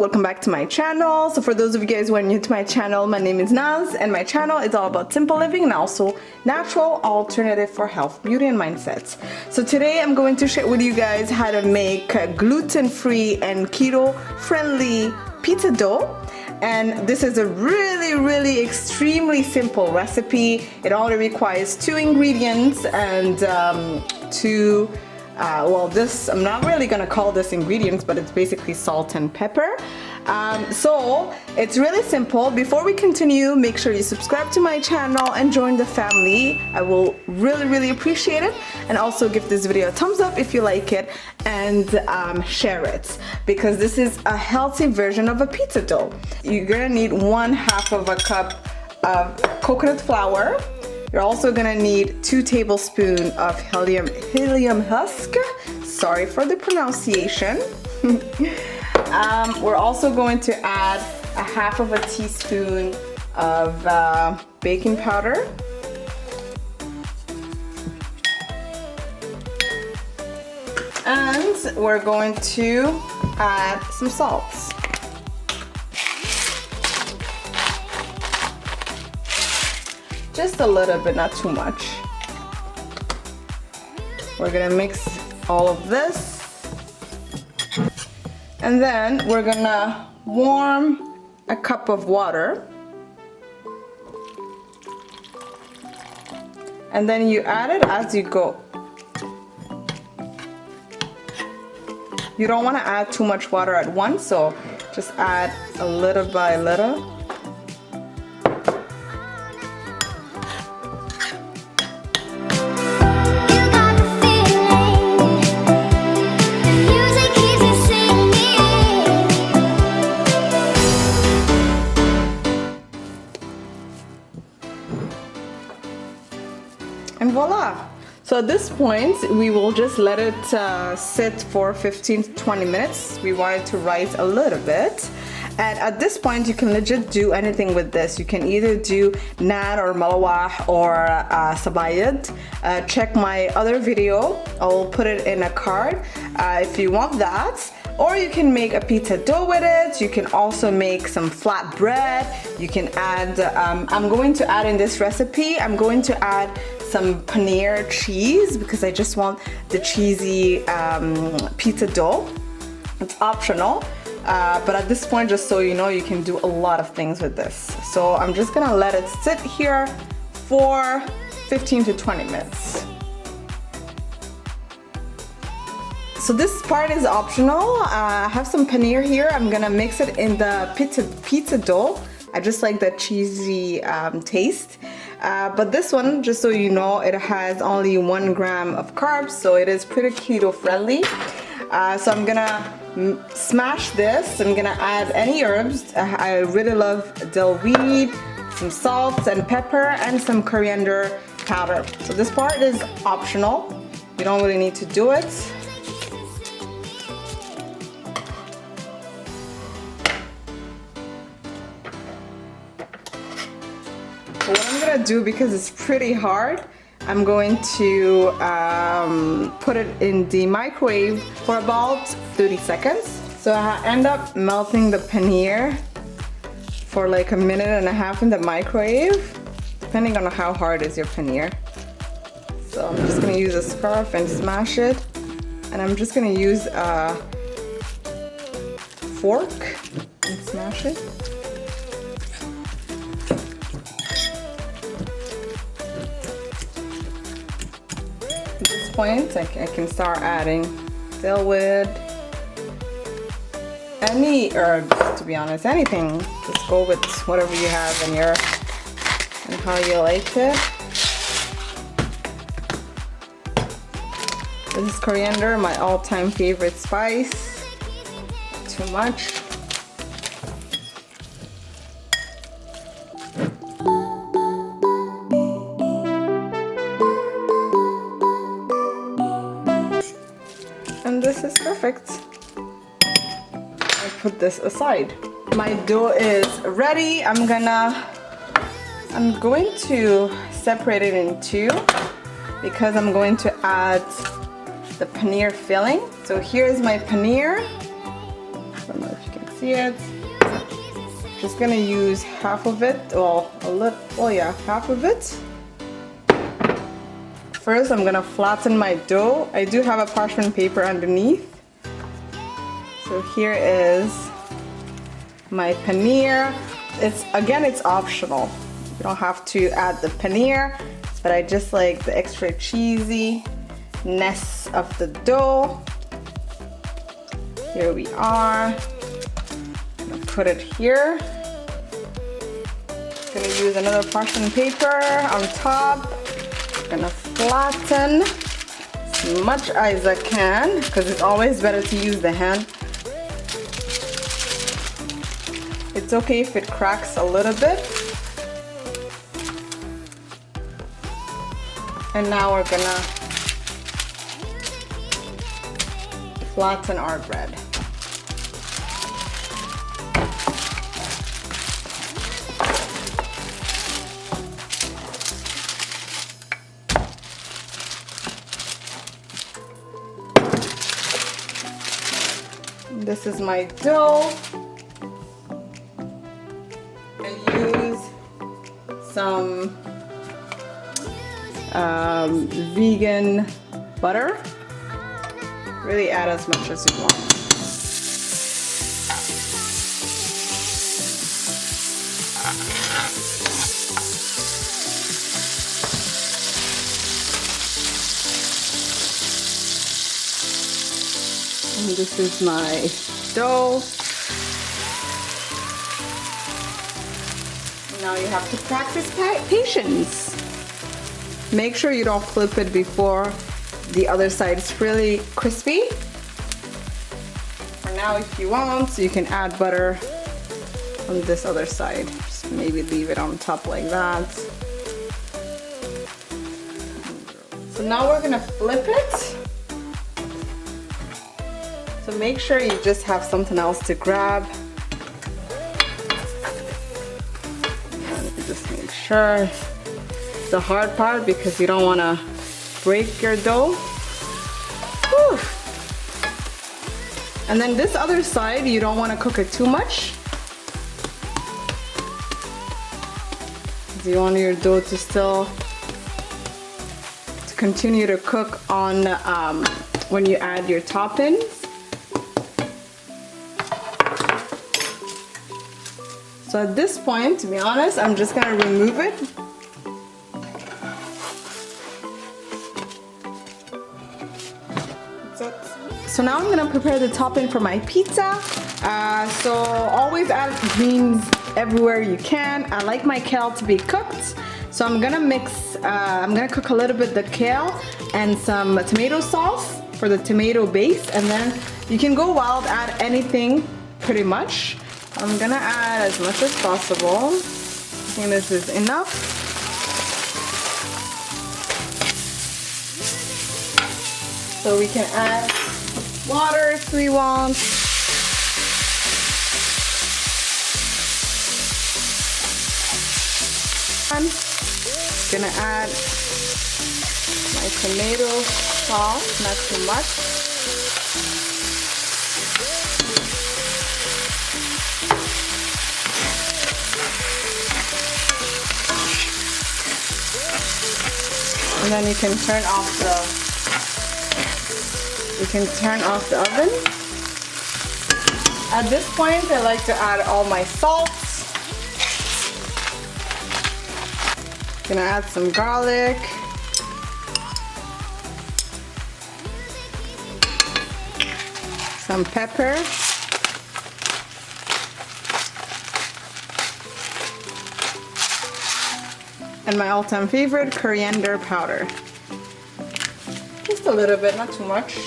welcome back to my channel. So for those of you guys who are new to my channel, my name is Naz and my channel is all about simple living and also natural alternative for health, beauty and mindsets. So today I'm going to share with you guys how to make gluten-free and keto-friendly pizza dough. And this is a really extremely simple recipe. It only requires 2 ingredients and I'm not really gonna call this ingredients, but it's basically salt and pepper. So it's really simple. Before we continue, make sure you subscribe to my channel and join the family. I will really appreciate it. And also give this video a thumbs up if you like it, and share it, because this is a healthy version of a pizza dough. You're gonna need 1/2 cup of coconut flour. You're also gonna need 2 tablespoons of psyllium husk. Sorry for the pronunciation. We're also going to add 1/2 teaspoon of baking powder. And we're going to add some salts. Just a little bit, not too much. We're gonna mix all of this. And then we're gonna warm a cup of water. And then you add it as you go. You don't wanna add too much water at once, so just add a little by little. And voila! So at this point, we will just let it sit for 15 to 20 minutes. We want it to rise a little bit. And at this point, you can legit do anything with this. You can either do naan or malawah or sabayad. Check my other video. I'll put it in a card if you want that. Or you can make a pizza dough with it. You can also make some flat bread. You can add, I'm going to add in this recipe, I'm going to add some paneer cheese because I just want the cheesy pizza dough. It's optional, but at this point, just so you know, you can do a lot of things with this. So I'm just gonna let it sit here for 15 to 20 minutes. So this part is optional. I have some paneer here. I'm gonna mix it in the pizza dough. I just like that cheesy taste. But this one, just so you know, it has only 1 gram of carbs, so it is pretty keto friendly. So I'm gonna smash this. I'm gonna add any herbs. I really love dill weed, some salt and pepper, and some coriander powder. So this part is optional. You don't really need to do it. So what I'm gonna do, because it's pretty hard, I'm going to put it in the microwave for about 30 seconds. So I end up melting the paneer for like 1.5 minutes in the microwave, depending on how hard is your paneer. So I'm just gonna use a scarf and smash it. And I'm just gonna use a fork and smash it. At this point, I can start adding dill weed, any herbs, to be honest, anything. Just go with whatever you have in your, and how you like it. This is coriander, my all-time favorite spice. Too much. And this is perfect. I put this aside. My dough is ready. I'm going to separate it in 2 because I'm going to add the paneer filling. So here's my paneer. I don't know if you can see it? Just gonna use half of it, well, a little, oh yeah, half of it. First, I'm gonna flatten my dough. I do have a parchment paper underneath. So here is my paneer. It's optional. You don't have to add the paneer, but I just like the extra cheesiness of the dough. Here we are. I'm gonna put it here. Gonna use another parchment paper on top. Gonna flatten as much as I can because it's always better to use the hand. It's okay if it cracks a little bit. And now we're gonna flatten our bread. This is my dough. I use some vegan butter. Really add as much as you want. And this is my dough. Now you have to practice patience. Make sure you don't flip it before the other side is really crispy. For now, if you want, you can add butter on this other side. Just maybe leave it on top like that. So now we're gonna flip it. So make sure you just have something else to grab. And just make sure. The hard part because you don't want to break your dough. Whew. And then this other side, you don't want to cook it too much. You want your dough to still continue to cook on when you add your toppings. So at this point, to be honest, I'm just gonna remove it. So now I'm gonna prepare the topping for my pizza. So always add greens everywhere you can. I like my kale to be cooked. So I'm gonna I'm gonna cook a little bit the kale and some tomato sauce for the tomato base. And then you can go wild, add anything pretty much. I'm gonna add as much as possible. I think this is enough. So we can add water if we want. I'm gonna add my tomato sauce, not too much. And then you can turn off the oven. At this point, I like to add all my salts. Gonna add some garlic. Some pepper. And my all-time favorite, coriander powder. Just a little bit, not too much.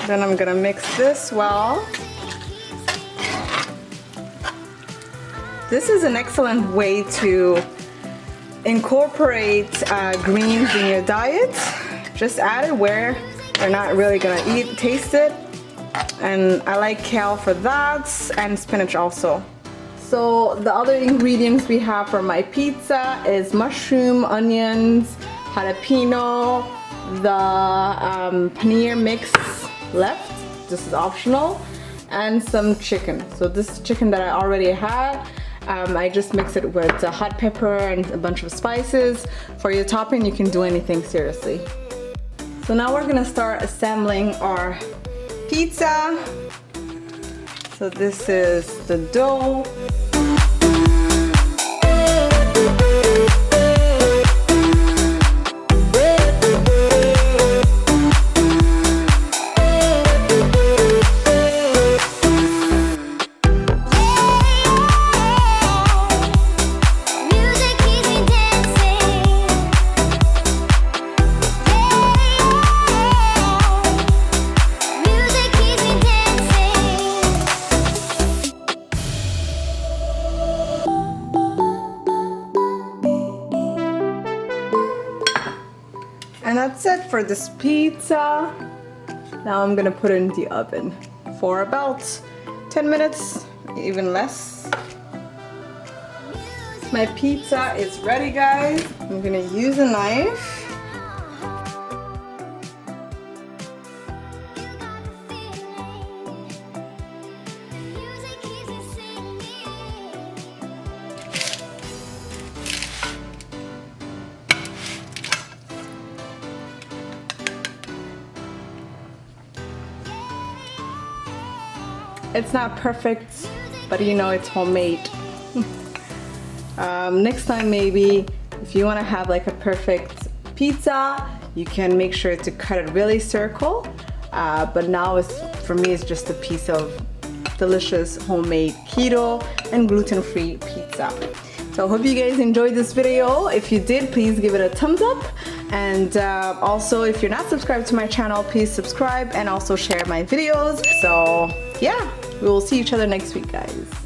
Then I'm gonna mix this well. This is an excellent way to incorporate greens in your diet. Just add it where you're not really gonna taste it. And I like kale for that, and spinach also. So the other ingredients we have for my pizza is mushroom, onions, jalapeno, the paneer mix left. This is optional. and some chicken. So this chicken that I already had, I just mix it with hot pepper and a bunch of spices. For your topping, you can do anything, seriously. So now we're gonna start assembling our pizza. So this is the dough. And that's it for this pizza. Now I'm gonna put it in the oven for about 10 minutes, even less. My pizza is ready, guys. I'm gonna use a knife. It's not perfect, but you know it's homemade. Next time, maybe if you want to have like a perfect pizza, you can make sure to cut it really circle. But now for me, it's just a piece of delicious homemade keto and gluten-free pizza. So I hope you guys enjoyed this video. If you did, please give it a thumbs up. And also, if you're not subscribed to my channel, please subscribe and also share my videos. So yeah, we will see each other next week, guys.